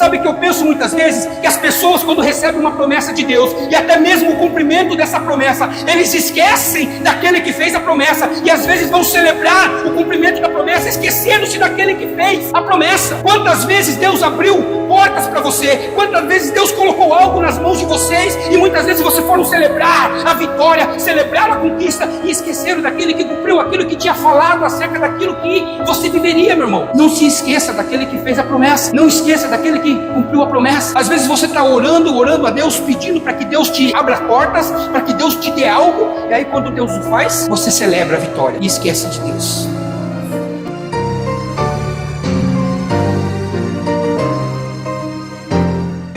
Sabe que eu penso muitas vezes que as pessoas, quando recebem uma promessa de Deus, e até mesmo o cumprimento dessa promessa, eles esquecem daquele que fez a promessa, e às vezes vão celebrar o cumprimento da promessa, esquecendo-se daquele que fez a promessa. Quantas vezes Deus abriu portas para você, quantas vezes Deus colocou algo nas mãos de vocês, e muitas vezes vocês foram celebrar a vitória, celebrar a conquista, e esqueceram daquele que cumpriu aquilo que tinha falado acerca daquilo que você viveria, meu irmão. Não se esqueça daquele que fez a promessa, não esqueça daquele que cumpriu a promessa. Às vezes você está orando a Deus, pedindo para que Deus te abra portas, para que Deus te dê algo, e aí quando Deus o faz, você celebra a vitória e esquece de Deus.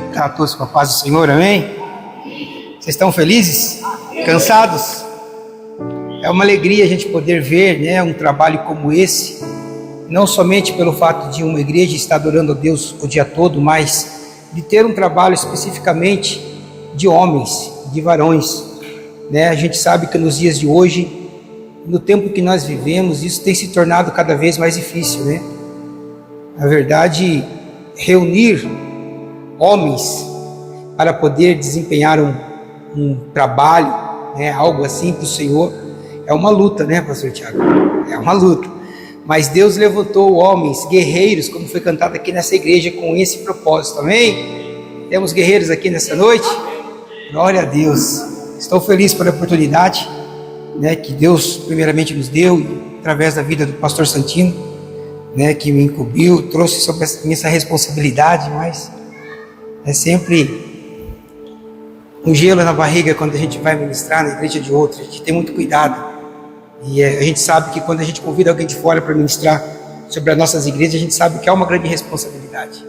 Está todos com a paz do Senhor, amém? Vocês estão felizes? Cansados? É uma alegria a gente poder ver, né, um trabalho como esse, não somente pelo fato de uma igreja estar adorando a Deus o dia todo, mas de ter um trabalho especificamente de homens, de varões, né? A gente sabe que nos dias de hoje, no tempo que nós vivemos, isso tem se tornado cada vez mais difícil, né? Na verdade, reunir homens para poder desempenhar um trabalho, né, algo assim para o Senhor, é uma luta, né, pastor Tiago? É uma luta. Mas Deus levantou homens, guerreiros, como foi cantado aqui nessa igreja, com esse propósito, amém? Temos guerreiros aqui nessa noite? Glória a Deus. Estou feliz pela oportunidade, né, que Deus primeiramente nos deu, através da vida do pastor Santino, né, que me incumbiu, trouxe sobre essa responsabilidade, mas é sempre um gelo na barriga quando a gente vai ministrar na igreja de outro. A gente tem muito cuidado. E a gente sabe que quando a gente convida alguém de fora para ministrar sobre as nossas igrejas, a gente sabe que é uma grande responsabilidade.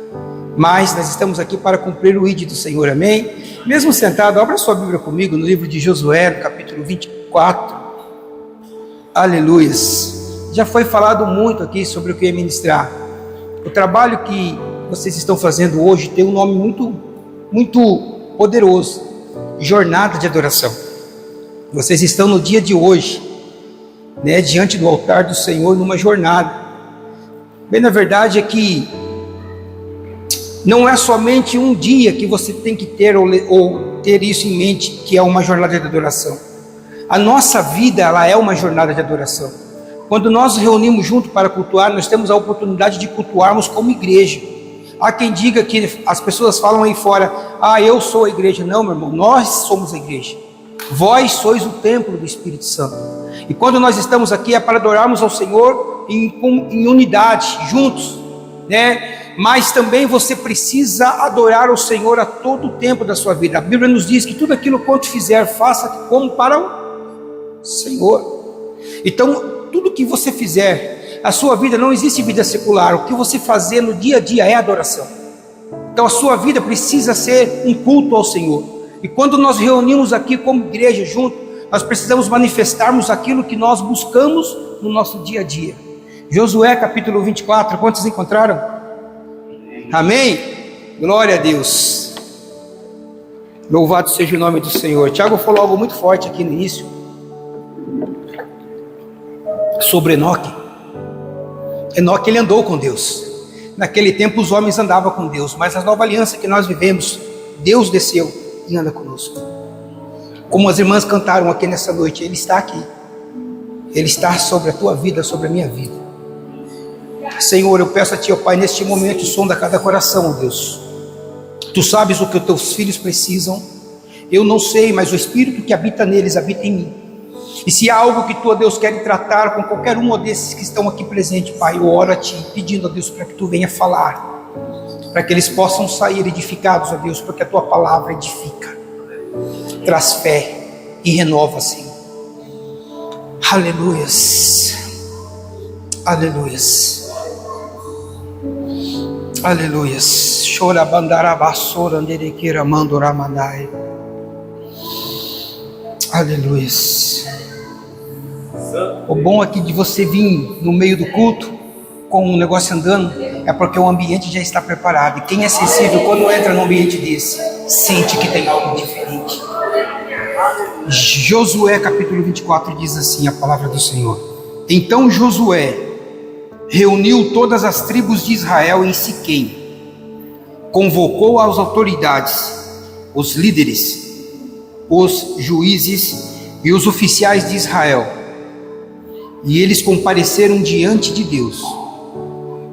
Mas nós estamos aqui para cumprir o ID do Senhor, amém? Mesmo sentado, abra sua Bíblia comigo no livro de Josué, no capítulo 24. Aleluias. Já foi falado muito aqui sobre o que é ministrar. O trabalho que vocês estão fazendo hoje tem um nome muito poderoso: jornada de adoração. Vocês estão no dia de hoje, né, diante do altar do Senhor, numa jornada. Bem, na verdade é que não é somente um dia que você tem que ter ou ter isso em mente, que é uma jornada de adoração. A nossa vida, ela é uma jornada de adoração. Quando nós nos reunimos juntos para cultuar, nós temos a oportunidade de cultuarmos como igreja. Há quem diga que as pessoas falam aí fora: ah, eu sou a igreja. Não, meu irmão, nós somos a igreja. Vós sois o templo do Espírito Santo. E quando nós estamos aqui é para adorarmos ao Senhor em unidade, juntos, né? Mas também você precisa adorar o Senhor a todo o tempo da sua vida. A Bíblia nos diz que tudo aquilo quanto fizer, faça como para o Senhor. Então, tudo que você fizer, a sua vida, não existe vida secular. O que você fazer no dia a dia é adoração. Então a sua vida precisa ser um culto ao Senhor. E quando nós reunimos aqui como igreja junto, nós precisamos manifestarmos aquilo que nós buscamos no nosso dia a dia. Josué capítulo 24, quantos encontraram? Amém? Glória a Deus. Louvado seja o nome do Senhor. Tiago falou algo muito forte aqui no início sobre Enoque. Enoque, ele andou com Deus. Naquele tempo os homens andavam com Deus, mas na nova aliança que nós vivemos, Deus desceu e anda conosco. Como as irmãs cantaram aqui nessa noite, Ele está aqui. Ele está sobre a tua vida, sobre a minha vida. Senhor, eu peço a Ti, ó Pai, neste momento, sonda cada coração, ó Deus. Tu sabes o que os Teus filhos precisam. Eu não sei, mas o Espírito que habita neles, habita em mim. E se há algo que Tu, ó Deus, quer tratar com qualquer um desses que estão aqui presentes, Pai, eu oro a Ti, pedindo, ó Deus, para que Tu venha falar, para que eles possam sair edificados, ó Deus, porque a Tua palavra edifica, traz fé e renova, Senhor. Aleluias, aleluias, aleluias. Chora bandarabassora anderequeira mandoramanai. Aleluias. O bom aqui de você vir no meio do culto com um negócio andando é porque o ambiente já está preparado. E quem é sensível quando entra num ambiente desse, sente que tem algo diferente. Josué capítulo 24 diz assim a palavra do Senhor: então Josué reuniu todas as tribos de Israel em Siquém, convocou as autoridades, os líderes, os juízes e os oficiais de Israel, e eles compareceram diante de Deus.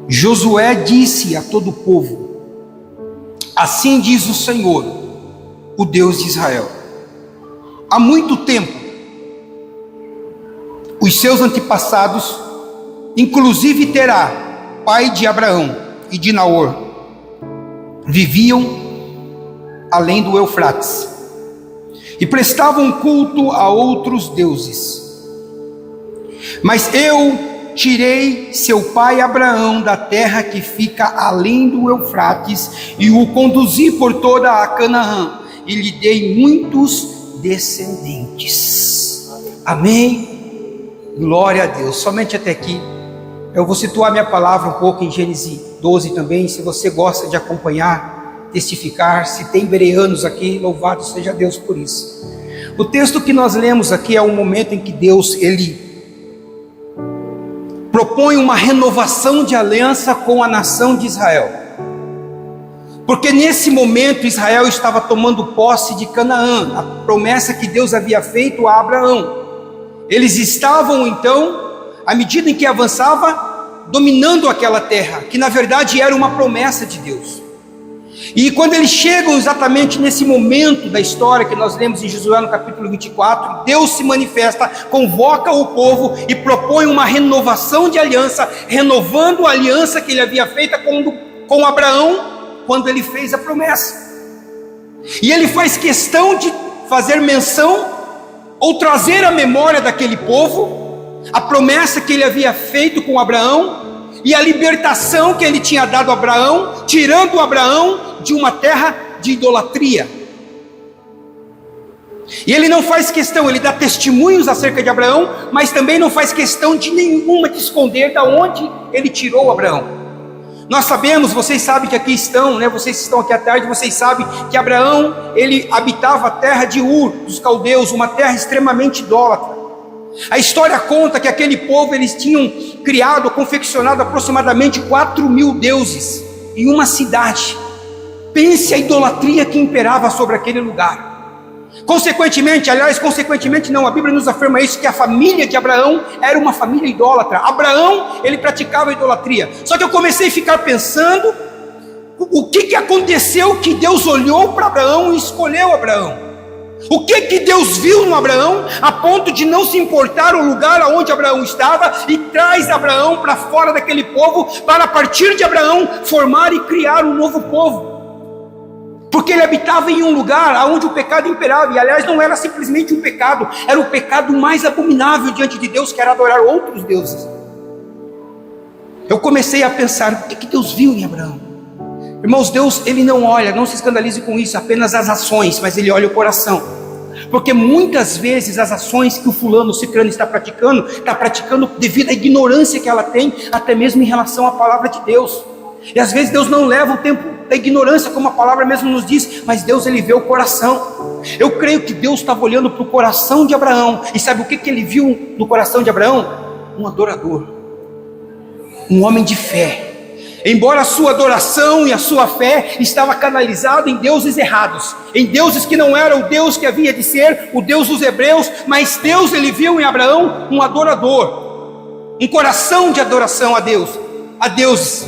Josué disse a todo o povo: assim diz o Senhor, o Deus de Israel: há muito tempo os seus antepassados, inclusive Terá, pai de Abraão e de Naor, viviam além do Eufrates e prestavam culto a outros deuses. Mas eu tirei seu pai Abraão da terra que fica além do Eufrates e o conduzi por toda a Canaã e lhe dei muitos descendentes. Amém? Glória a Deus. Somente até aqui. Eu vou situar minha palavra um pouco em Gênesis 12 também. Se você gosta de acompanhar, testificar, se tem bereanos aqui, louvado seja Deus por isso. O texto que nós lemos aqui é um momento em que Deus, ele propõe uma renovação de aliança com a nação de Israel, porque nesse momento Israel estava tomando posse de Canaã, a promessa que Deus havia feito a Abraão. Eles estavam então, à medida em que avançava, dominando aquela terra, que na verdade era uma promessa de Deus. E quando eles chegam exatamente nesse momento da história que nós lemos em Josué no capítulo 24, Deus se manifesta, convoca o povo e propõe uma renovação de aliança, renovando a aliança que ele havia feita com Abraão, quando ele fez a promessa. E ele faz questão de fazer menção, ou trazer à memória daquele povo, a promessa que ele havia feito com Abraão, e a libertação que ele tinha dado a Abraão, tirando Abraão de uma terra de idolatria. E ele não faz questão, ele dá testemunhos acerca de Abraão, mas também não faz questão de nenhuma de esconder da onde ele tirou Abraão. Nós sabemos, vocês sabem que aqui estão, né? Vocês estão aqui à tarde, vocês sabem que Abraão, ele habitava a terra de Ur, dos caldeus, uma terra extremamente idólatra. A história conta que aquele povo, eles tinham criado, confeccionado aproximadamente 4.000 deuses em uma cidade. Pense a idolatria que imperava sobre aquele lugar. Consequentemente não, a Bíblia nos afirma isso, que a família de Abraão era uma família idólatra. Abraão, ele praticava a idolatria. Só que eu comecei a ficar pensando, o que aconteceu que Deus olhou para Abraão e escolheu Abraão? O que Deus viu no Abraão, a ponto de não se importar o lugar onde Abraão estava, e traz Abraão para fora daquele povo, para a partir de Abraão, formar e criar um novo povo? Porque ele habitava em um lugar onde o pecado imperava, e aliás não era simplesmente um pecado, era o pecado mais abominável diante de Deus, que era adorar outros deuses. Eu comecei a pensar, o que Deus viu em Abraão? Irmãos, Deus, ele não olha, não se escandalize com isso, apenas as ações, mas ele olha o coração. Porque muitas vezes as ações que o fulano, o ciclano está praticando devido à ignorância que ela tem, até mesmo em relação à palavra de Deus. E às vezes Deus não leva o tempo da ignorância, como a palavra mesmo nos diz, mas Deus, ele vê o coração. Eu creio que Deus estava olhando para o coração de Abraão, e sabe o que ele viu no coração de Abraão? Um adorador, um homem de fé. Embora a sua adoração e a sua fé estava canalizada em deuses errados, em deuses que não era o Deus que havia de ser, o Deus dos hebreus, mas Deus, ele viu em Abraão um adorador, um coração de adoração a Deus, a deuses.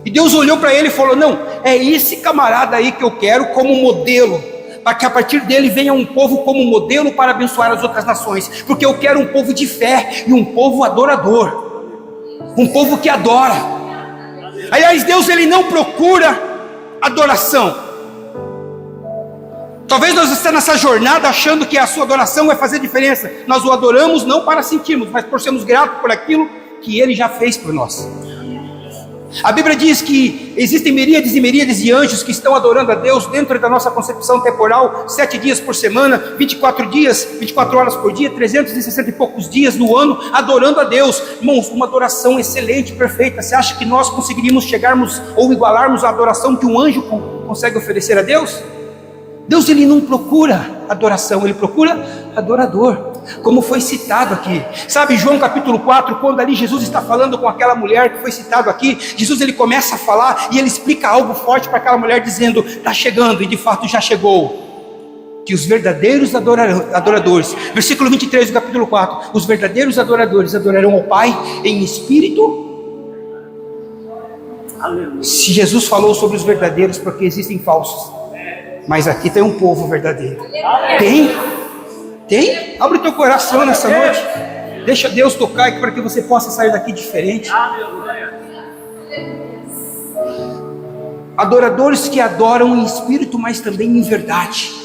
E Deus olhou para ele e falou: não, é esse camarada aí que eu quero como modelo, para que a partir dele venha um povo como modelo para abençoar as outras nações, porque eu quero um povo de fé e um povo adorador, um povo que adora. Aliás, Deus, ele não procura adoração. Talvez nós estamos nessa jornada achando que a sua adoração vai fazer diferença. Nós o adoramos não para sentirmos, mas por sermos gratos por aquilo que ele já fez por nós. A Bíblia diz que existem miríades e miríades de anjos que estão adorando a Deus dentro da nossa concepção temporal, 7 dias por semana, 24 dias, 24 horas por dia, 360 e poucos dias no ano, adorando a Deus. Irmãos, uma adoração excelente, perfeita. Você acha que nós conseguiríamos chegarmos ou igualarmos a adoração que um anjo consegue oferecer a Deus? Deus, ele não procura adoração, ele procura adorador. como foi citado aqui. Sabe, João capítulo 4, quando ali Jesus está falando com aquela mulher que foi citado aqui, Jesus ele começa a falar e ele explica algo forte para aquela mulher, dizendo: está chegando, e de fato já chegou, que os verdadeiros adoradores, versículo 23 do capítulo 4, os verdadeiros adoradores adorarão ao Pai em espírito. Se Jesus falou sobre os verdadeiros, porque existem falsos, mas aqui tem um povo verdadeiro. Tem? Abre o teu coração nessa noite. Deixa Deus tocar para que você possa sair daqui diferente. Adoradores que adoram em espírito, mas também em verdade.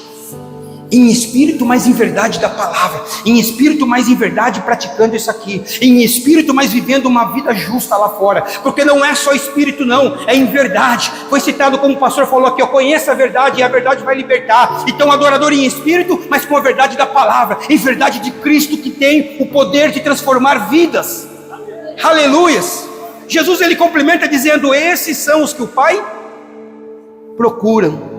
Em espírito, mas em verdade da palavra. Em espírito, mas em verdade praticando isso aqui. Em espírito, mas vivendo uma vida justa lá fora. Porque não é só espírito não, é em verdade. Foi citado como o pastor falou aqui: eu conheço a verdade e a verdade vai libertar. Então adorador em espírito, mas com a verdade da palavra. Em verdade de Cristo, que tem o poder de transformar vidas. Aleluias. Jesus ele complementa dizendo: esses são os que o Pai procuram.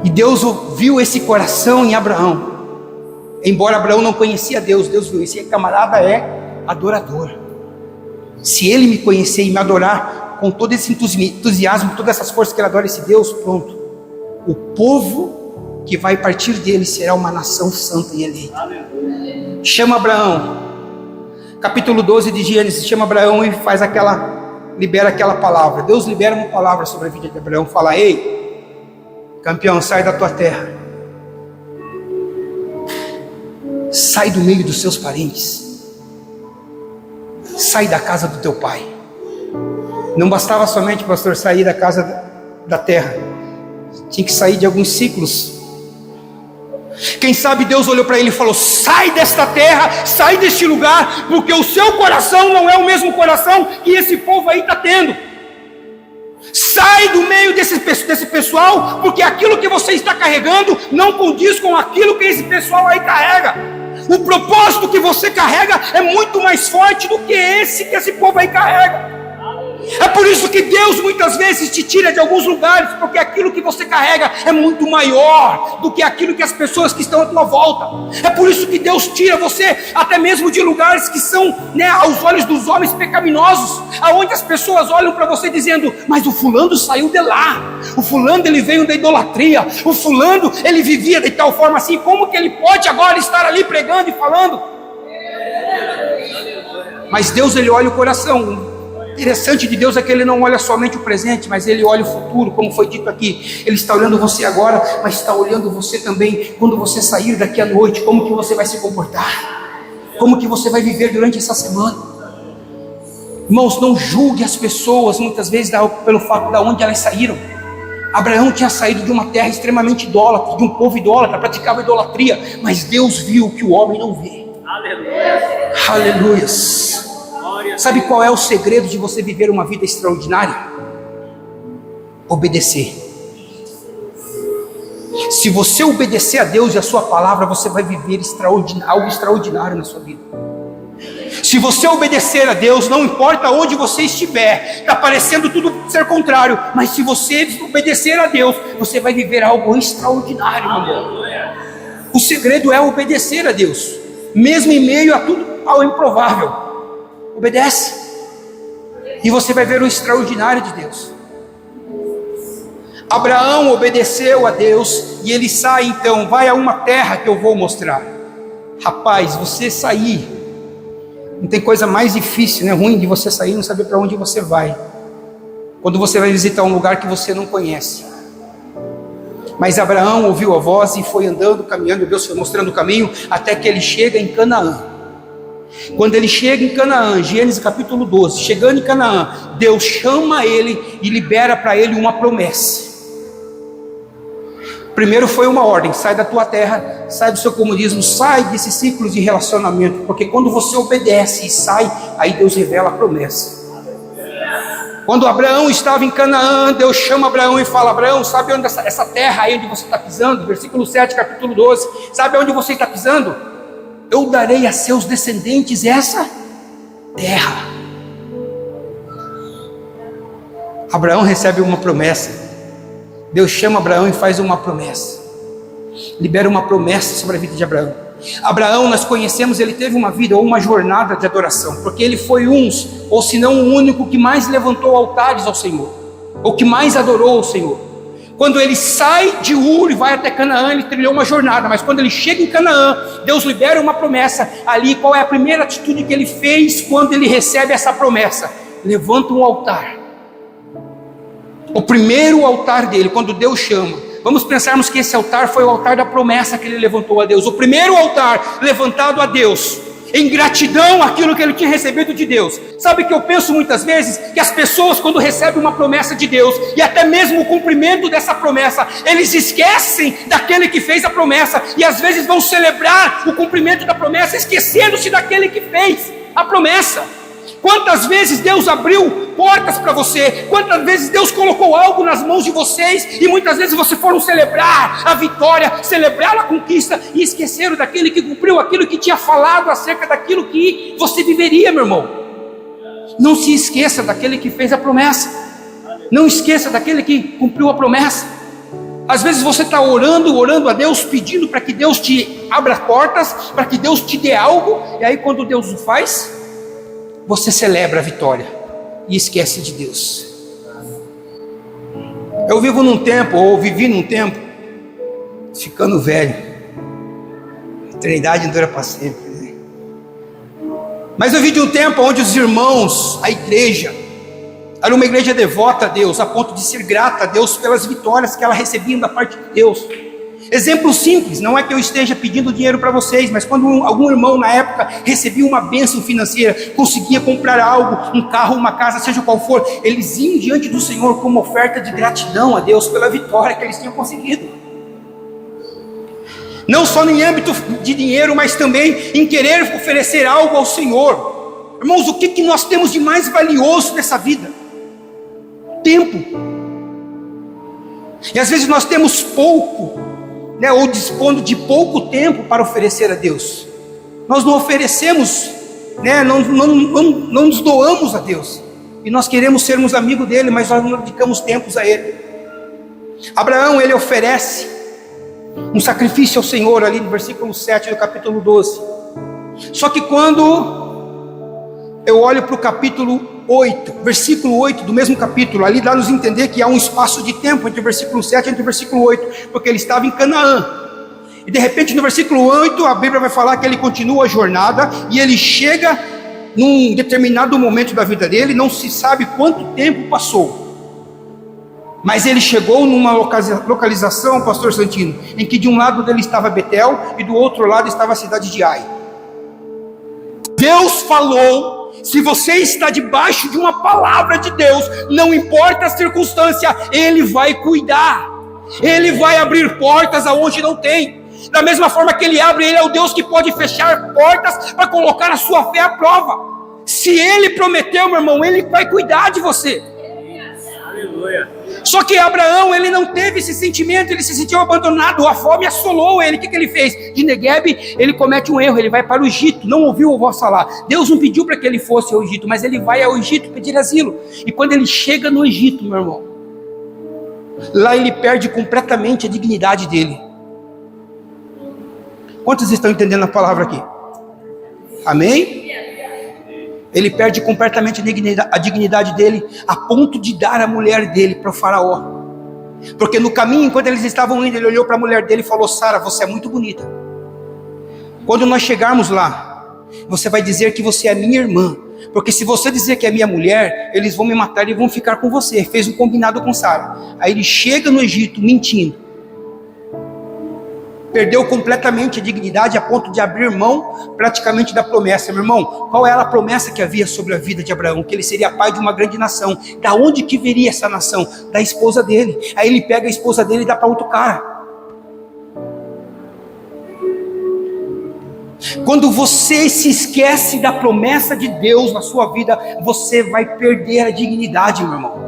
E Deus viu esse coração em Abraão. Embora Abraão não conhecia Deus, Deus viu: esse camarada é adorador. Se ele me conhecer e me adorar com todo esse entusiasmo, todas essas forças que ele adora esse Deus, pronto, o povo que vai partir dele será uma nação santa e eleita. Chama Abraão, capítulo 12 de Gênesis, chama Abraão e libera aquela palavra. Deus libera uma palavra sobre a vida de Abraão, fala: ei, campeão, sai da tua terra, sai do meio dos seus parentes, sai da casa do teu pai. Não bastava somente, pastor, sair da casa da terra, tinha que sair de alguns ciclos. Quem sabe Deus olhou para ele e falou: sai desta terra, sai deste lugar, porque o seu coração não é o mesmo coração que esse povo aí está tendo. Sai do meio desse pessoal, porque aquilo que você está carregando não condiz com aquilo que esse pessoal aí carrega. O propósito que você carrega é muito mais forte do que esse povo aí carrega. É por isso que Deus muitas vezes te tira de alguns lugares, porque aquilo que você carrega é muito maior do que aquilo que as pessoas que estão à tua volta. É por isso que Deus tira você até mesmo de lugares que são, aos olhos dos homens, pecaminosos, aonde as pessoas olham para você dizendo: mas o fulano saiu de lá, o fulano ele veio da idolatria, o fulano ele vivia de tal forma assim, como que ele pode agora estar ali pregando e falando? Mas Deus ele olha o coração. Interessante de Deus é que ele não olha somente o presente, mas ele olha o futuro, como foi dito aqui. Ele está olhando você agora, mas está olhando você também quando você sair daqui à noite. Como que você vai se comportar? Como que você vai viver durante essa semana? Irmãos, não julgue as pessoas muitas vezes pelo fato de onde elas saíram. Abraão tinha saído de uma terra extremamente idólatra, de um povo idólatra, praticava idolatria, mas Deus viu o que o homem não vê. Aleluia. Aleluias. Sabe qual é o segredo de você viver uma vida extraordinária? Obedecer. Se você obedecer a Deus e a sua palavra, você vai viver algo extraordinário na sua vida. Se você obedecer a Deus, não importa onde você estiver, está parecendo tudo ser contrário, mas se você obedecer a Deus, você vai viver algo extraordinário, meu irmão. O segredo é obedecer a Deus, mesmo em meio a tudo ao improvável. Obedece, e você vai ver o extraordinário de Deus. Abraão obedeceu a Deus, e ele sai então, vai a uma terra que eu vou mostrar. Rapaz, você sair, não tem coisa mais difícil, ruim de você sair e não saber para onde você vai, quando você vai visitar um lugar que você não conhece. Mas Abraão ouviu a voz e foi andando, caminhando, Deus foi mostrando o caminho, até que ele chega em Canaã. Quando ele chega em Canaã, Gênesis capítulo 12, chegando em Canaã, Deus chama ele e libera para ele uma promessa. Primeiro foi uma ordem: sai da tua terra, sai do seu comodismo, sai desse ciclo de relacionamento, porque quando você obedece e sai, aí Deus revela a promessa. Quando Abraão estava em Canaã, Deus chama Abraão e fala: Abraão, sabe onde essa terra aí onde você está pisando? Versículo 7, capítulo 12, sabe onde você está pisando? Eu darei a seus descendentes essa terra. Abraão recebe uma promessa. Deus chama Abraão e faz uma promessa. libera uma promessa sobre a vida de Abraão. Abraão, nós conhecemos, ele teve uma vida ou uma jornada de adoração, porque ele foi ou se não o único que mais levantou altares ao Senhor, ou que mais adorou ao Senhor. Quando ele sai de Ur e vai até Canaã, ele trilhou uma jornada, mas quando ele chega em Canaã, Deus libera uma promessa. Ali, qual é a primeira atitude que ele fez quando ele recebe essa promessa? Levanta um altar. O primeiro altar dele, quando Deus chama, vamos pensarmos que esse altar foi o altar da promessa que ele levantou a Deus. O primeiro altar levantado a Deus, em gratidão àquilo que ele tinha recebido de Deus. Sabe que eu penso muitas vezes que as pessoas, quando recebem uma promessa de Deus, e até mesmo o cumprimento dessa promessa, eles esquecem daquele que fez a promessa, e às vezes vão celebrar o cumprimento da promessa, esquecendo-se daquele que fez a promessa. Quantas vezes Deus abriu portas para você, quantas vezes Deus colocou algo nas mãos de vocês, e muitas vezes vocês foram celebrar a vitória, celebrar a conquista, e esqueceram daquele que cumpriu aquilo que tinha falado acerca daquilo que você viveria, meu irmão. Não se esqueça daquele que fez a promessa, não esqueça daquele que cumpriu a promessa. Às vezes você está orando a Deus, pedindo para que Deus te abra portas, para que Deus te dê algo, e aí quando Deus o faz, você celebra a vitória e esquece de Deus. Eu vivi num tempo, ficando velho. A eternidade não dura para sempre, né? Mas eu vi de um tempo onde os irmãos, a igreja, era uma igreja devota a Deus, a ponto de ser grata a Deus pelas vitórias que ela recebia da parte de Deus. Exemplo simples, não é que eu esteja pedindo dinheiro para vocês, mas quando algum irmão na época recebia uma bênção financeira, conseguia comprar algo, um carro, uma casa, seja qual for, eles iam diante do Senhor como oferta de gratidão a Deus pela vitória que eles tinham conseguido. Não só em âmbito de dinheiro, mas também em querer oferecer algo ao Senhor. Irmãos, o que nós temos de mais valioso nessa vida? Tempo. E às vezes nós temos pouco, ou dispondo de pouco tempo para oferecer a Deus. Nós não oferecemos, não nos doamos a Deus, e nós queremos sermos amigos dele, mas nós não dedicamos tempos a ele. Abraão, ele oferece um sacrifício ao Senhor ali no versículo 7 do capítulo 12. Só que quando eu olho para o capítulo 8, versículo 8 do mesmo capítulo, ali dá nos entender que há um espaço de tempo entre o versículo 7 e o versículo 8, porque ele estava em Canaã, e de repente no versículo 8, a Bíblia vai falar que ele continua a jornada, e ele chega num determinado momento da vida dele, não se sabe quanto tempo passou, mas ele chegou numa localização, pastor Santino, em que de um lado dele estava Betel, e do outro lado estava a cidade de Ai. Deus falou. Se você está debaixo de uma palavra de Deus, não importa a circunstância, Ele vai cuidar, Ele vai abrir portas aonde não tem. Da mesma forma que Ele abre, Ele é o Deus que pode fechar portas para colocar a sua fé à prova. Se Ele prometeu, meu irmão, Ele vai cuidar de você. Aleluia. Só que Abraão, ele não teve esse sentimento, ele se sentiu abandonado, a fome assolou ele. O que ele fez? De Neguebe, ele comete um erro, ele vai para o Egito, não ouviu a voz falar. Deus não pediu para que ele fosse ao Egito, mas ele vai ao Egito pedir asilo. E quando ele chega no Egito, meu irmão, lá ele perde completamente a dignidade dele. Quantos estão entendendo a palavra aqui? Amém? Ele perde completamente a dignidade dele, a ponto de dar a mulher dele para o faraó. Porque no caminho, enquanto eles estavam indo, ele olhou para a mulher dele e falou: Sara, você é muito bonita. Quando nós chegarmos lá, você vai dizer que você é minha irmã, porque se você dizer que é minha mulher, eles vão me matar e vão ficar com você. Fez um combinado com Sara. Aí ele chega no Egito mentindo, perdeu completamente a dignidade a ponto de abrir mão praticamente da promessa. Meu irmão, qual era a promessa que havia sobre a vida de Abraão? Que ele seria pai de uma grande nação. Da onde que viria essa nação? Da esposa dele. Aí ele pega a esposa dele e dá para outro cara. Quando você se esquece da promessa de Deus na sua vida, você vai perder a dignidade, meu irmão.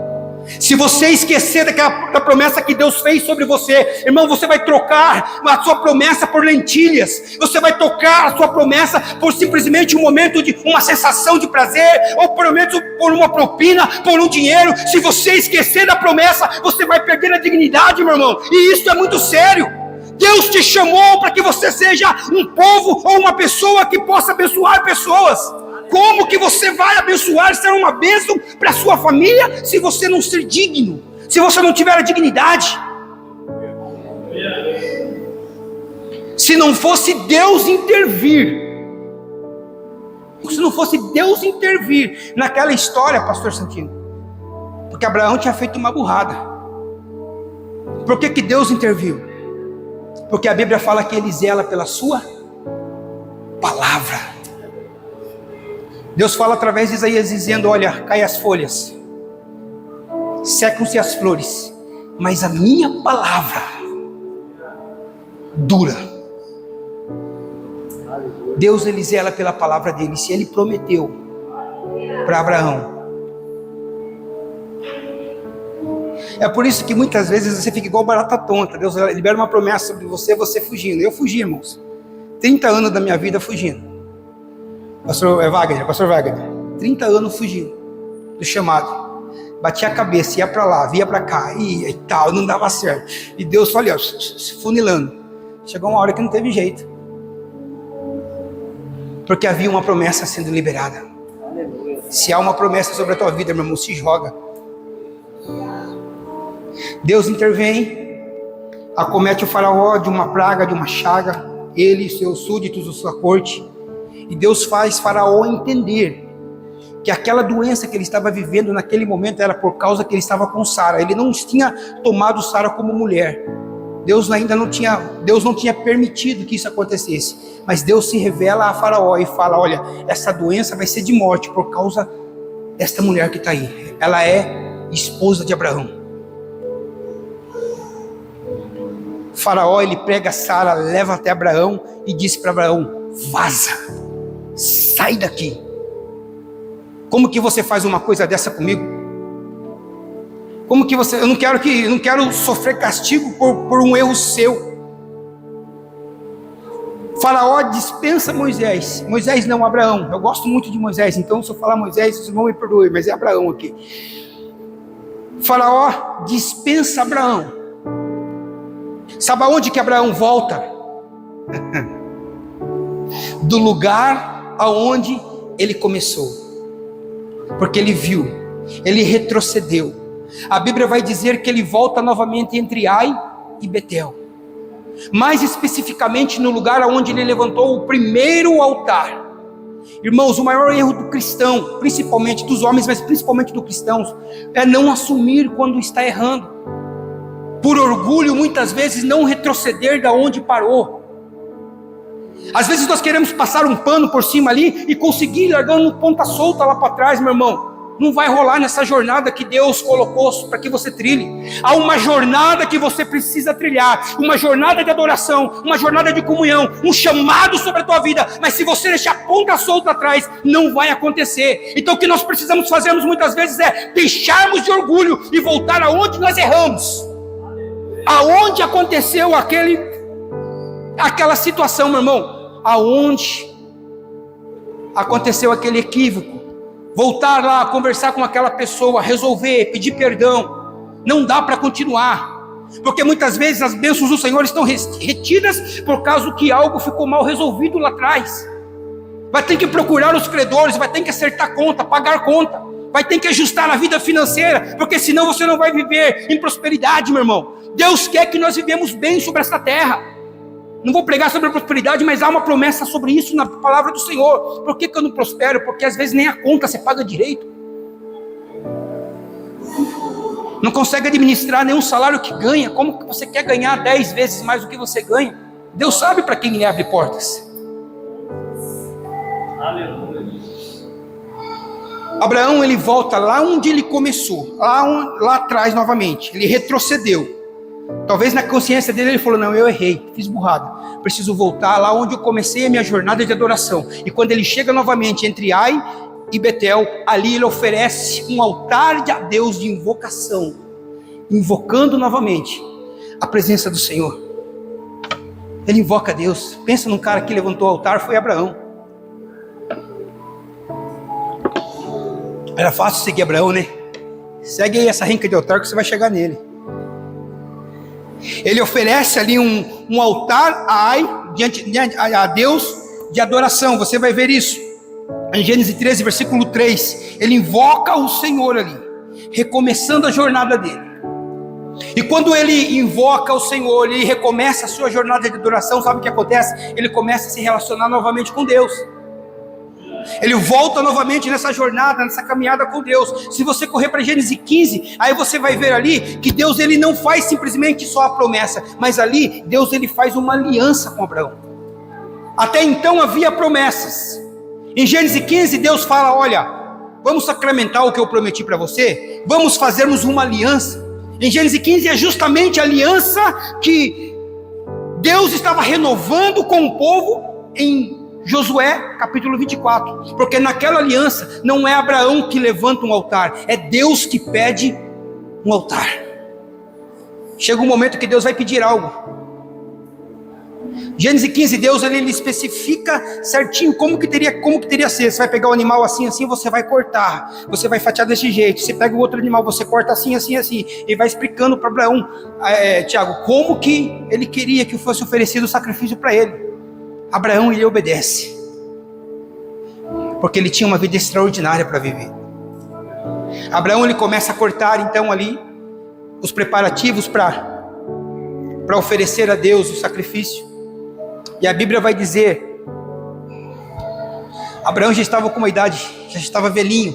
Se você esquecer da promessa que Deus fez sobre você, irmão, você vai trocar a sua promessa por lentilhas. Você vai trocar a sua promessa por simplesmente um momento de uma sensação de prazer, ou por uma propina, por um dinheiro. Se você esquecer da promessa, você vai perder a dignidade, meu irmão. E isso é muito sério. Deus te chamou para que você seja um povo ou uma pessoa que possa abençoar pessoas. Como que você vai abençoar, ser uma bênção para a sua família, se você não ser digno? Se você não tiver a dignidade? Se não fosse Deus intervir, naquela história, pastor Santino, porque Abraão tinha feito uma burrada. Por que Deus interviu? Porque a Bíblia fala que ele zela pela sua palavra. Deus fala através de Isaías dizendo: olha, cai as folhas, secam-se as flores, mas a minha palavra dura. Deus, ele zela pela palavra dele. Se ele prometeu para Abraão, é por isso que muitas vezes você fica igual barata tonta. Deus libera uma promessa sobre você, você fugindo. Eu fugi, irmãos, 30 anos da minha vida fugindo. Pastor Wagner, 30 anos fugindo do chamado. Batia a cabeça, ia para lá, via para cá, ia e tal, não dava certo. E Deus falou, se funilando. Chegou uma hora que não teve jeito, porque havia uma promessa sendo liberada. Se há uma promessa sobre a tua vida, meu irmão, se joga. Deus intervém, acomete o faraó de uma praga, de uma chaga, ele e seus súditos, a sua corte. E Deus faz faraó entender que aquela doença que ele estava vivendo naquele momento era por causa que ele estava com Sara. Ele não tinha tomado Sara como mulher. Deus não tinha permitido que isso acontecesse. Mas Deus se revela a faraó e fala: olha, essa doença vai ser de morte por causa desta mulher que está aí. Ela é esposa de Abraão. O faraó, ele pega Sara, leva até Abraão e diz para Abraão: vaza, sai daqui. Como que você faz uma coisa dessa comigo? Como que você... Eu não quero sofrer castigo por um erro seu. Faraó dispensa Moisés. Moisés não, Abraão. Eu gosto muito de Moisés, então se eu falar Moisés, vocês vão me perdoar, mas é Abraão aqui. Faraó dispensa Abraão. Sabe aonde que Abraão volta? Do lugar aonde ele começou. Porque ele viu, ele retrocedeu. A Bíblia vai dizer que ele volta novamente entre Ai e Betel. Mais especificamente no lugar onde ele levantou o primeiro altar. Irmãos, o maior erro do cristão, principalmente dos homens, mas principalmente dos cristãos, é não assumir quando está errando. Por orgulho, muitas vezes, não retroceder da onde parou. Às vezes nós queremos passar um pano por cima ali e conseguir largando ponta solta lá para trás, meu irmão. Não vai rolar nessa jornada que Deus colocou para que você trilhe. Há uma jornada que você precisa trilhar, uma jornada de adoração, uma jornada de comunhão, um chamado sobre a tua vida. Mas se você deixar ponta solta atrás, não vai acontecer. Então o que nós precisamos fazer muitas vezes é deixarmos de orgulho e voltar aonde nós erramos. Aonde aconteceu aquela situação, meu irmão? Aonde aconteceu aquele equívoco? Voltar lá, conversar com aquela pessoa, resolver, pedir perdão. Não dá para continuar, porque muitas vezes as bênçãos do Senhor estão retidas por causa que algo ficou mal resolvido lá atrás. Vai ter que procurar os credores, vai ter que acertar conta, pagar conta, vai ter que ajustar a vida financeira, porque senão você não vai viver em prosperidade, meu irmão. Deus quer que nós vivemos bem sobre esta terra. Não vou pregar sobre a prosperidade, mas há uma promessa sobre isso na palavra do Senhor. Por que eu não prospero? Porque às vezes nem a conta você paga direito. Não consegue administrar nenhum salário que ganha. Como que você quer ganhar 10 vezes mais do que você ganha? Deus sabe para quem ele abre portas. Aleluia. Abraão, ele volta lá onde ele começou, lá atrás novamente. Ele retrocedeu. Talvez na consciência dele ele falou: não, eu errei, fiz burrada, preciso voltar lá onde eu comecei a minha jornada de adoração. E quando ele chega novamente entre Ai e Betel, ali ele oferece um altar a Deus de invocação, invocando novamente a presença do Senhor. Ele invoca a Deus. Pensa num cara que levantou o altar, foi Abraão. Era fácil seguir Abraão, né? Segue aí essa renca de altar que você vai chegar nele. Ele oferece ali um altar diante a Deus de adoração. Você vai ver isso em Gênesis 13, versículo 3. Ele invoca o Senhor ali, recomeçando a jornada dele. E quando ele invoca o Senhor, ele recomeça a sua jornada de adoração, sabe o que acontece? Ele começa a se relacionar novamente com Deus. Ele volta novamente nessa jornada, nessa caminhada com Deus. Se você correr para Gênesis 15, aí você vai ver ali que Deus ele não faz simplesmente só a promessa, mas ali Deus ele faz uma aliança com Abraão. Até então havia promessas. Em Gênesis 15 Deus fala: olha, vamos sacramentar o que eu prometi para você, vamos fazermos uma aliança. Em Gênesis 15 é justamente a aliança que Deus estava renovando com o povo em Josué capítulo 24, porque naquela aliança não é Abraão que levanta um altar, é Deus que pede um altar. Chega um momento que Deus vai pedir algo. Gênesis 15, Deus ele especifica certinho como que teria ser. Você vai pegar o animal assim, você vai cortar, você vai fatiar desse jeito. Você pega o outro animal, você corta assim, e vai explicando para Abraão, Tiago, como que ele queria que fosse oferecido o sacrifício para ele. Abraão ele obedece, porque ele tinha uma vida extraordinária para viver. Abraão ele começa a cortar então ali os preparativos para oferecer a Deus o sacrifício. E a Bíblia vai dizer, Abraão já estava com uma idade, já estava velhinho,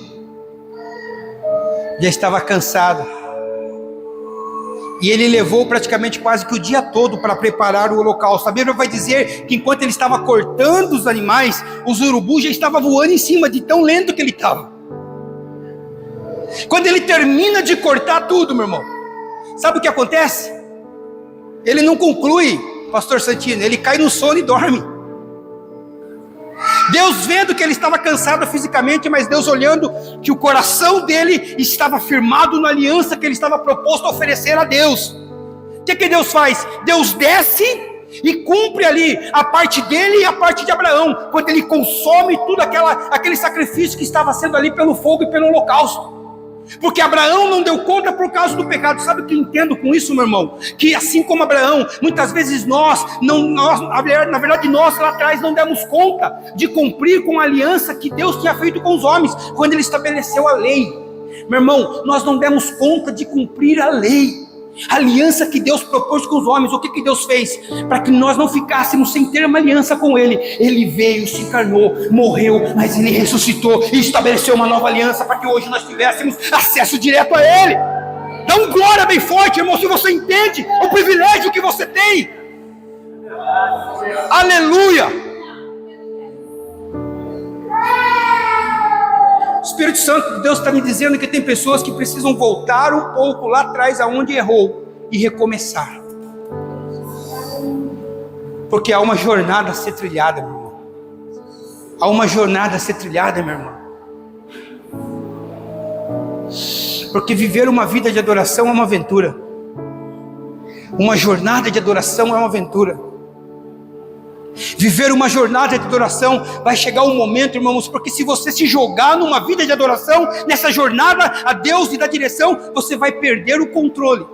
já estava cansado, e ele levou praticamente quase que o dia todo para preparar o holocausto. A Bíblia vai dizer que enquanto ele estava cortando os animais, os urubus já estavam voando em cima, de tão lento que ele estava. Quando ele termina de cortar tudo, meu irmão, sabe o que acontece? Ele não conclui, pastor Santino, ele cai no sono e dorme. Deus vendo que ele estava cansado fisicamente, mas Deus olhando que o coração dele estava firmado na aliança que ele estava proposto a oferecer a Deus. O que Deus faz? Deus desce e cumpre ali a parte dele e a parte de Abraão, quando ele consome tudo aquele sacrifício que estava sendo ali pelo fogo e pelo holocausto. Porque Abraão não deu conta por causa do pecado. Sabe o que eu entendo com isso, meu irmão? Que assim como Abraão, muitas vezes nós na verdade nós lá atrás não demos conta de cumprir com a aliança que Deus tinha feito com os homens, quando ele estabeleceu a lei. Meu irmão, nós não demos conta de cumprir a lei, a aliança que Deus propôs com os homens. O que Deus fez? Para que nós não ficássemos sem ter uma aliança com Ele, Ele veio, se encarnou, morreu, mas Ele ressuscitou e estabeleceu uma nova aliança, para que hoje nós tivéssemos acesso direto a Ele. Dá um glória bem forte, irmão, se você entende o privilégio que você tem. Aleluia. O Espírito Santo de Deus está me dizendo que tem pessoas que precisam voltar um pouco lá atrás aonde errou e recomeçar, porque há uma jornada a ser trilhada, meu irmão. Há uma jornada a ser trilhada, meu irmão. Porque viver uma vida de adoração é uma aventura. Uma jornada de adoração é uma aventura. Viver uma jornada de adoração, vai chegar um momento, irmãos, porque se você se jogar numa vida de adoração, nessa jornada a Deus e da direção, você vai perder o controle.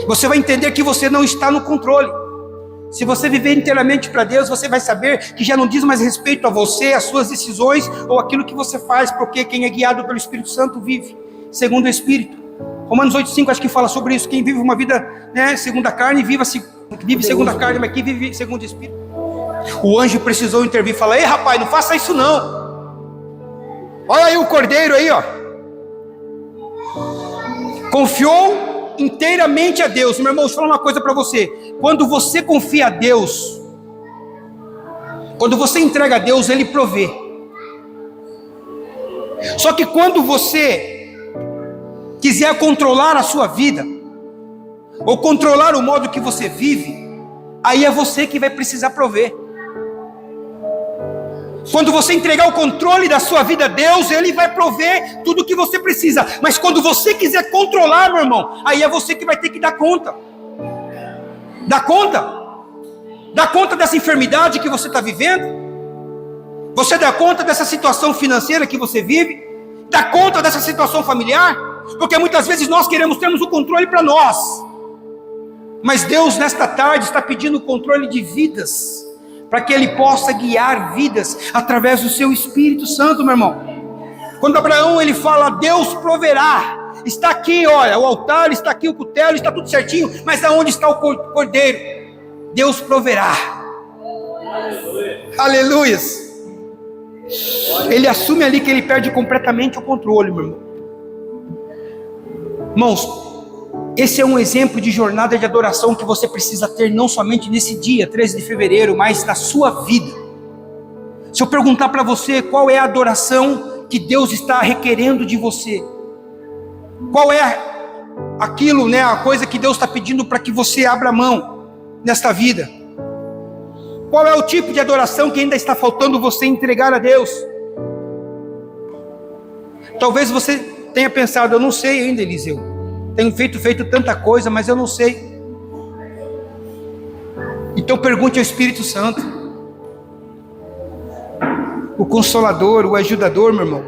Você vai entender que você não está no controle. Se você viver inteiramente para Deus, você vai saber que já não diz mais respeito a você, às suas decisões ou aquilo que você faz, porque quem é guiado pelo Espírito Santo vive segundo o Espírito. Romanos 8,5 acho que fala sobre isso. Quem vive uma vida segundo a carne, vive segundo a carne, mas quem vive segundo o Espírito. O anjo precisou intervir e falar: ei rapaz, não faça isso não. Olha aí o cordeiro aí, ó. Confiou inteiramente a Deus. Meu irmão, deixa eu falar uma coisa para você. Quando você confia a Deus, quando você entrega a Deus, Ele provê. Só que quando você quiser controlar a sua vida, ou controlar o modo que você vive, aí é você que vai precisar prover. Quando você entregar o controle da sua vida a Deus, Ele vai prover tudo o que você precisa. Mas quando você quiser controlar, meu irmão, aí é você que vai ter que dar conta. Dá conta? Dá conta dessa enfermidade que você está vivendo? Você dá conta dessa situação financeira que você vive? Dá conta dessa situação familiar? porque muitas vezes nós queremos termos o controle para nós, mas Deus nesta tarde está pedindo o controle de vidas, para que Ele possa guiar vidas através do seu Espírito Santo, meu irmão. Quando Abraão ele fala, Deus proverá, está aqui, olha, o altar, está aqui o cutelo, está tudo certinho, mas aonde está o cordeiro? Deus proverá. Aleluias. Ele assume ali que ele perde completamente o controle, meu irmão. Irmãos, esse é um exemplo de jornada de adoração que você precisa ter não somente nesse dia, 13 de fevereiro, mas na sua vida. Se eu perguntar para você qual é a adoração que Deus está requerendo de você, qual é aquilo, né, a coisa que Deus está pedindo para que você abra mão nesta vida, qual é o tipo de adoração que ainda está faltando você entregar a Deus? Talvez você tenha pensado, eu não sei ainda, Eliseu, tenho feito tanta coisa, mas eu não sei. Então pergunte ao Espírito Santo, o Consolador, o Ajudador, meu irmão.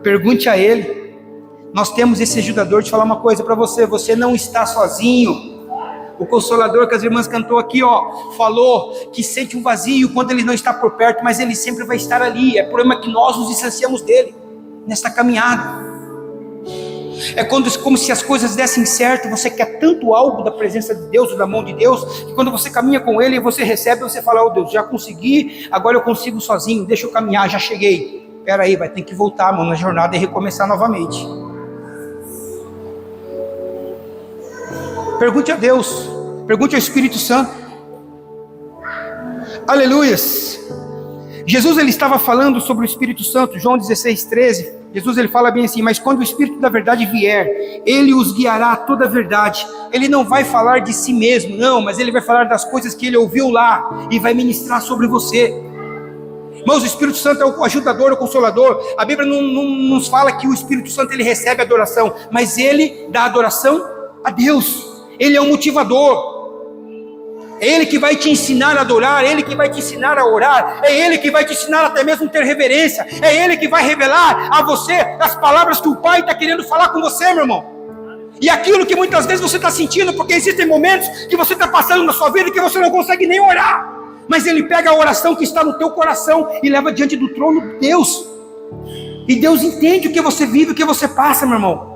Pergunte a Ele. Nós temos esse Ajudador. Deixa eu falar uma coisa para você, você não está sozinho. O Consolador que as irmãs cantou aqui, ó, falou que sente um vazio quando Ele não está por perto, mas Ele sempre vai estar ali. É o problema que nós nos distanciamos dEle, nesta caminhada. É como se as coisas dessem certo, você quer tanto algo da presença de Deus, ou da mão de Deus, que quando você caminha com Ele, você recebe, você fala, oh Deus, já consegui, agora eu consigo sozinho, deixa eu caminhar, já cheguei. Espera aí, vai ter que voltar, mano, na jornada e recomeçar novamente. Pergunte a Deus, pergunte ao Espírito Santo. Aleluias. Jesus ele estava falando sobre o Espírito Santo, João 16:13. Jesus ele fala bem assim, mas quando o Espírito da verdade vier, Ele os guiará a toda a verdade. Ele não vai falar de si mesmo, não, mas Ele vai falar das coisas que Ele ouviu lá, e vai ministrar sobre você. Irmãos, o Espírito Santo é o ajudador, o consolador. A Bíblia não nos fala que o Espírito Santo ele recebe adoração, mas Ele dá adoração a Deus. Ele é um motivador. É Ele que vai te ensinar a adorar, é Ele que vai te ensinar a orar, é Ele que vai te ensinar até mesmo a ter reverência, é Ele que vai revelar a você as palavras que o Pai está querendo falar com você, meu irmão. E aquilo que muitas vezes você está sentindo, porque existem momentos que você está passando na sua vida que você não consegue nem orar, mas Ele pega a oração que está no teu coração e leva diante do trono de Deus, e Deus entende o que você vive, o que você passa, meu irmão.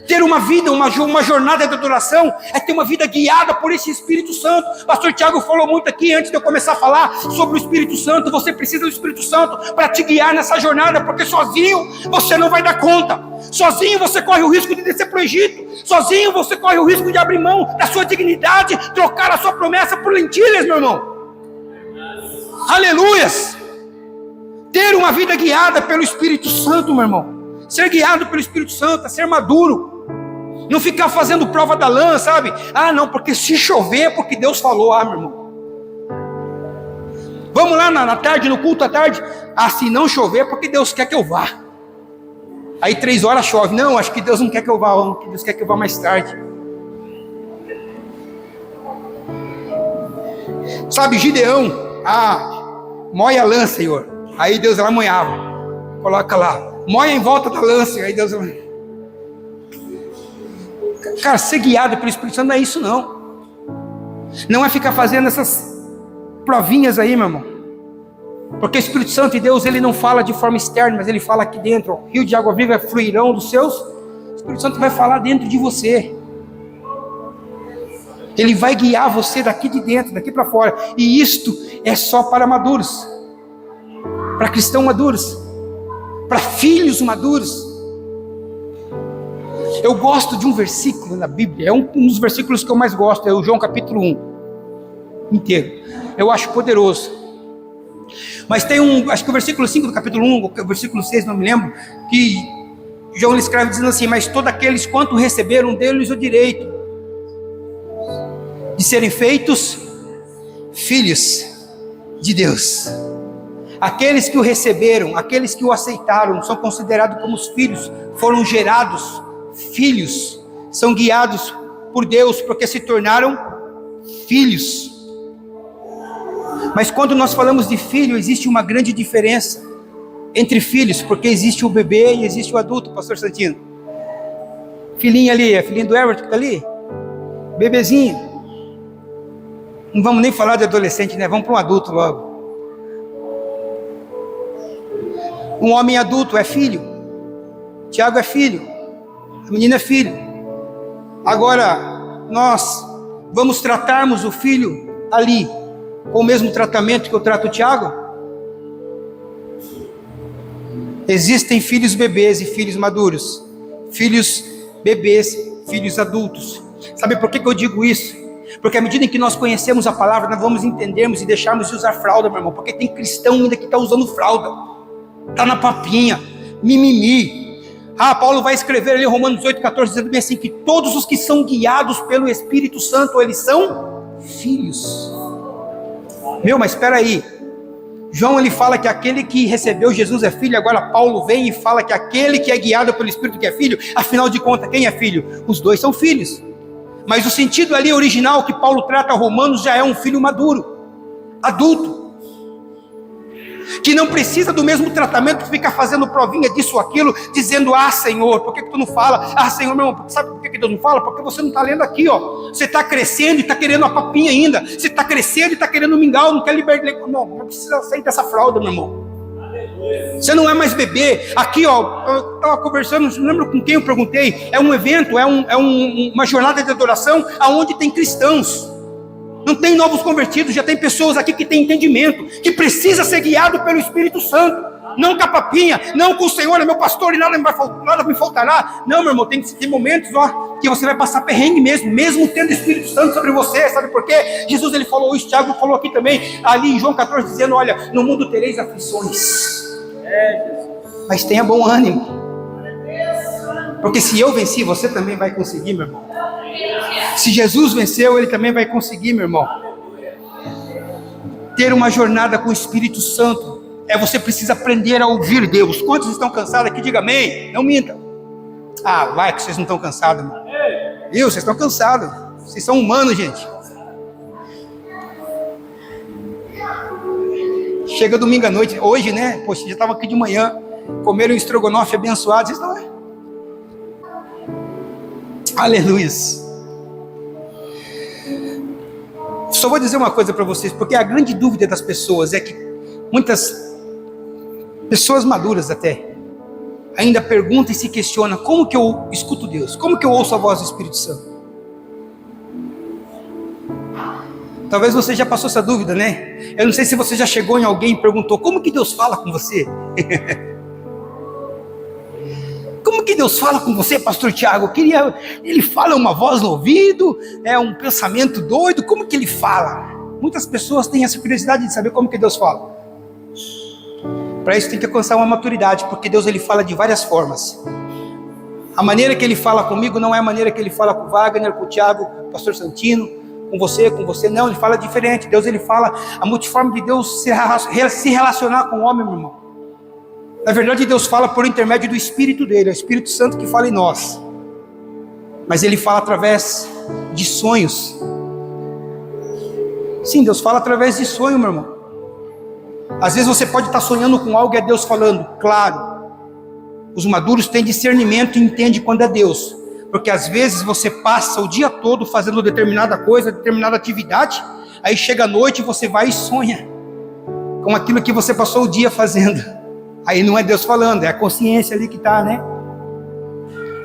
Ter uma vida, uma jornada de adoração, é ter uma vida guiada por esse Espírito Santo. Pastor Tiago falou muito aqui, antes de eu começar a falar sobre o Espírito Santo. Você precisa do Espírito Santo para te guiar nessa jornada, porque sozinho você não vai dar conta. Sozinho você corre o risco de descer para o Egito. Sozinho você corre o risco de abrir mão da sua dignidade, trocar a sua promessa por lentilhas, meu irmão. Aleluias. Ter uma vida guiada pelo Espírito Santo, meu irmão. Ser guiado pelo Espírito Santo, é ser maduro. Não ficar fazendo prova da lã, sabe? Ah, não, porque se chover é porque Deus falou. Ah, meu irmão, vamos lá na tarde, no culto à tarde. Ah, se não chover é porque Deus quer que eu vá. Aí 3 horas chove. Não, acho que Deus não quer que eu vá, Deus quer que eu vá mais tarde. Sabe, Gideão, moia a lã, Senhor. Aí Deus lá moiava. Coloca lá, moia em volta da lança. Aí Deus... Cara, ser guiado pelo Espírito Santo não é isso, não. Não é ficar fazendo essas provinhas aí, meu irmão. Porque o Espírito Santo e Deus, ele não fala de forma externa, mas ele fala aqui dentro. Ó, rio de água viva fluirão dos seus. O Espírito Santo vai falar dentro de você. Ele vai guiar você daqui de dentro, daqui para fora. E isto é só para maduros. Para cristãos maduros. Para filhos maduros. Eu gosto de um versículo na Bíblia, é um dos versículos que eu mais gosto, é o João capítulo 1, inteiro. Eu acho poderoso. Mas tem acho que o versículo 5 do capítulo 1, o versículo 6, não me lembro, que João escreve dizendo assim, mas todos aqueles quanto receberam deles o direito de serem feitos filhos de Deus. Aqueles que o receberam, aqueles que o aceitaram, são considerados como os filhos, foram gerados filhos, são guiados por Deus, porque se tornaram filhos. Mas quando nós falamos de filho, existe uma grande diferença entre filhos, porque existe o bebê e existe o adulto, pastor Santino. Filhinha ali, a filhinha do Everton que está ali. Bebezinho. Não vamos nem falar de adolescente, né? Vamos para um adulto logo. Um homem adulto é filho. Tiago é filho. A menina é filho. Agora, nós vamos tratarmos o filho ali com o mesmo tratamento que eu trato o Tiago? Existem filhos bebês e filhos maduros. Filhos bebês, filhos adultos. Sabe por que eu digo isso? Porque à medida em que nós conhecemos a palavra, nós vamos entendermos e deixarmos de usar fralda, meu irmão. Porque tem cristão ainda que está usando fralda. Está na papinha, mimimi. Paulo vai escrever ali em Romanos 8,14, dizendo bem assim, que todos os que são guiados pelo Espírito Santo, eles são filhos. Mas espera aí. João ele fala que aquele que recebeu Jesus é filho. Agora Paulo vem e fala que aquele que é guiado pelo Espírito que é filho. Afinal de contas, quem é filho? Os dois são filhos. Mas o sentido ali original que Paulo trata a Romanos já é um filho maduro, adulto, que não precisa do mesmo tratamento que fica fazendo provinha disso ou aquilo, dizendo, Senhor, por que tu não fala? Senhor, meu irmão, sabe por que Deus não fala? Porque você não está lendo aqui, você está crescendo e está querendo a papinha ainda, você está crescendo e está querendo mingau, não quer libertar, não precisa sair dessa fralda, meu irmão. Você não é mais bebê. Aqui, eu estava conversando, não lembro com quem eu perguntei. É um evento, uma jornada de adoração aonde tem cristãos. Não tem novos convertidos, já tem pessoas aqui que têm entendimento, que precisa ser guiado pelo Espírito Santo. Não com a papinha, não com o Senhor é meu pastor e nada me faltará. Não, meu irmão, tem momentos que você vai passar perrengue mesmo tendo o Espírito Santo sobre você. Sabe por quê? Jesus ele falou isso, Tiago falou aqui também, ali em João 14, dizendo, olha, no mundo tereis aflições. Mas tenha bom ânimo, porque se eu venci, você também vai conseguir, meu irmão. Se Jesus venceu, ele também vai conseguir, meu irmão. Ter uma jornada com o Espírito Santo você precisa aprender a ouvir Deus. Quantos estão cansados aqui? Diga amém. Não minta. Vai que vocês não estão cansados, irmão. Vocês estão cansados. Vocês são humanos, gente. Chega domingo à noite, hoje, né? Poxa, já estava aqui de manhã, comeram um estrogonofe abençoado, vocês estão, Aleluia. Só vou dizer uma coisa para vocês, porque a grande dúvida das pessoas é que muitas pessoas maduras até ainda perguntam e se questionam: como que eu escuto Deus? Como que eu ouço a voz do Espírito Santo? Talvez você já passou essa dúvida, né? Eu não sei se você já chegou em alguém e perguntou: como que Deus fala com você? Como que Deus fala com você, pastor Tiago? Ele fala uma voz no ouvido, um pensamento doido, como que ele fala? Muitas pessoas têm essa curiosidade de saber como que Deus fala. Para isso tem que alcançar uma maturidade, porque Deus ele fala de várias formas. A maneira que ele fala comigo não é a maneira que ele fala com o Wagner, com o Tiago, com o pastor Santino, com você, não, ele fala diferente. Deus ele fala, a multiforme de Deus se relacionar com o homem, meu irmão. Na verdade, Deus fala por intermédio do Espírito dele, é o Espírito Santo que fala em nós. Mas ele fala através de sonhos. Sim, Deus fala através de sonho, meu irmão. Às vezes você pode estar sonhando com algo e é Deus falando. Claro, os maduros têm discernimento e entendem quando é Deus. Porque às vezes você passa o dia todo fazendo determinada coisa, determinada atividade, aí chega a noite e você vai e sonha com aquilo que você passou o dia fazendo. Aí não é Deus falando, é a consciência ali que está, né?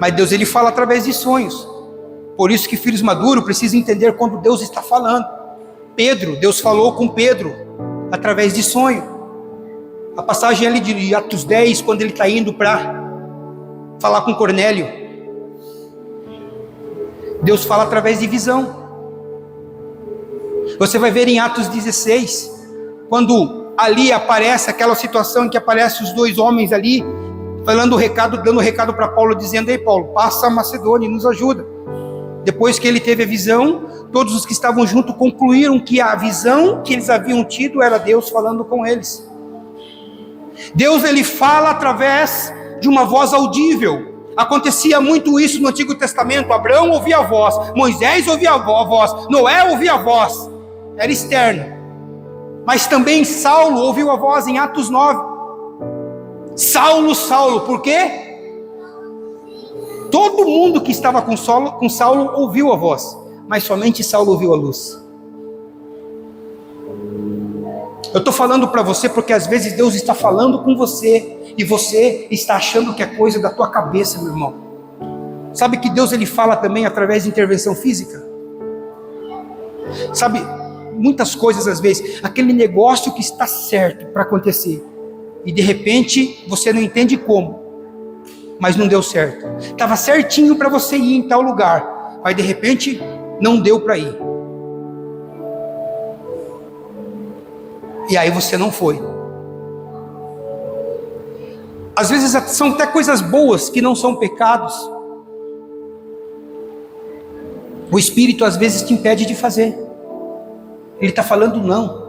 Mas Deus ele fala através de sonhos. Por isso que filhos maduros precisam entender quando Deus está falando. Deus falou com Pedro através de sonho. A passagem ali de Atos 10, quando ele está indo para falar com Cornélio, Deus fala através de visão. Você vai ver em Atos 16, quando ali aparece aquela situação em que aparecem os dois homens ali, dando recado para Paulo, dizendo: ei Paulo, passa a Macedônia e nos ajuda. Depois que ele teve a visão, todos os que estavam junto concluíram que a visão que eles haviam tido era Deus falando com eles. Deus ele fala através de uma voz audível. Acontecia muito isso no Antigo Testamento. Abraão ouvia a voz, Moisés ouvia a voz, Noé ouvia a voz, era externo. Mas também Saulo ouviu a voz em Atos 9. Saulo, por quê? Todo mundo que estava com Saulo ouviu a voz, mas somente Saulo ouviu a luz. Eu estou falando para você porque às vezes Deus está falando com você e você está achando que é coisa da tua cabeça, meu irmão. Sabe que Deus ele fala também através de intervenção física? Sabe, muitas coisas às vezes, aquele negócio que está certo para acontecer e de repente você não entende como, mas não deu certo. Estava certinho para você ir em tal lugar, mas de repente não deu para ir. E aí você não foi. Às vezes são até coisas boas que não são pecados. O Espírito às vezes te impede de fazer. Ele está falando não.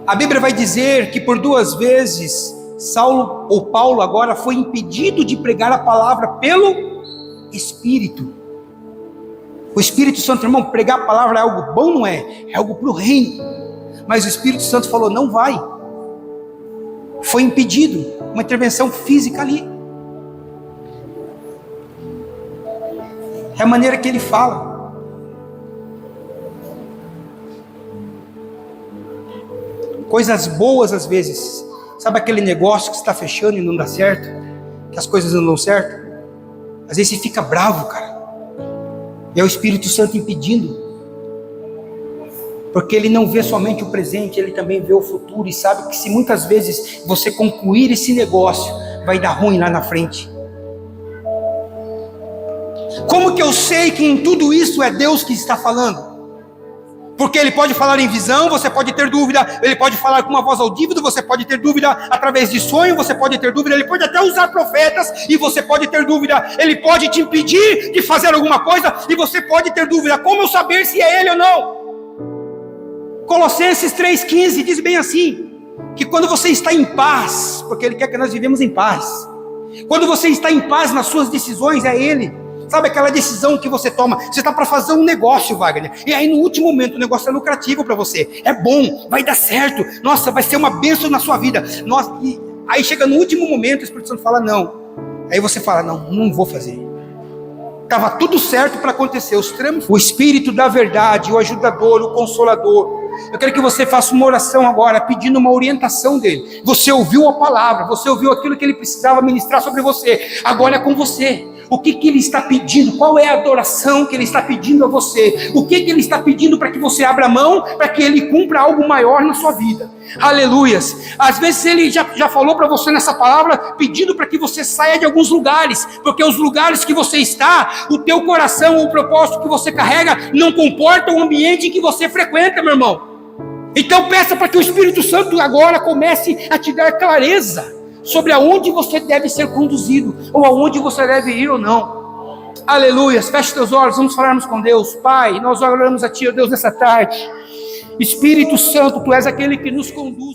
A Bíblia vai dizer que por 2 vezes Saulo ou Paulo agora foi impedido de pregar a palavra pelo Espírito. O Espírito Santo, irmão, pregar a palavra é algo bom, não é? É algo para o reino. Mas o Espírito Santo falou, não vai. Foi impedido, uma intervenção física ali. É a maneira que ele fala. Coisas boas às vezes. Sabe aquele negócio que está fechando e não dá certo? Que as coisas não dão certo? Às vezes você fica bravo, cara. E é o Espírito Santo impedindo. Porque ele não vê somente o presente, ele também vê o futuro. E sabe que se muitas vezes você concluir esse negócio, vai dar ruim lá na frente. Como que eu sei que em tudo isso é Deus que está falando? Porque ele pode falar em visão, você pode ter dúvida. Ele pode falar com uma voz audível, você pode ter dúvida através de sonho, você pode ter dúvida. Ele pode até usar profetas e você pode ter dúvida. Ele pode te impedir de fazer alguma coisa e você pode ter dúvida. Como eu saber se é ele ou não? Colossenses 3,15 diz bem assim, que quando você está em paz, porque ele quer que nós vivemos em paz, quando você está em paz nas suas decisões, é ele. Sabe aquela decisão que você toma? Você está para fazer um negócio, Wagner, e aí no último momento o negócio é lucrativo para você, é bom, vai dar certo, nossa, vai ser uma bênção na sua vida, nossa, e aí chega no último momento o Espírito Santo fala não, aí você fala não vou fazer. Estava tudo certo para acontecer, os trâmites, o Espírito da verdade, o ajudador, o consolador. Eu quero que você faça uma oração agora, pedindo uma orientação dele. Você ouviu a palavra, você ouviu aquilo que ele precisava ministrar sobre você. Agora é com você. O que ele está pedindo? Qual é a adoração que ele está pedindo a você? O que ele está pedindo para que você abra mão, para que ele cumpra algo maior na sua vida? Aleluias. Às vezes ele já falou para você nessa palavra, pedindo para que você saia de alguns lugares, porque os lugares que você está, o teu coração, o propósito que você carrega, não comporta o ambiente que você frequenta, meu irmão. Então peça para que o Espírito Santo agora comece a te dar clareza sobre aonde você deve ser conduzido, ou aonde você deve ir ou não. Aleluias. Feche teus olhos, vamos falarmos com Deus. Pai, nós oramos a Ti, ó Deus, nessa tarde. Espírito Santo, Tu és aquele que nos conduz.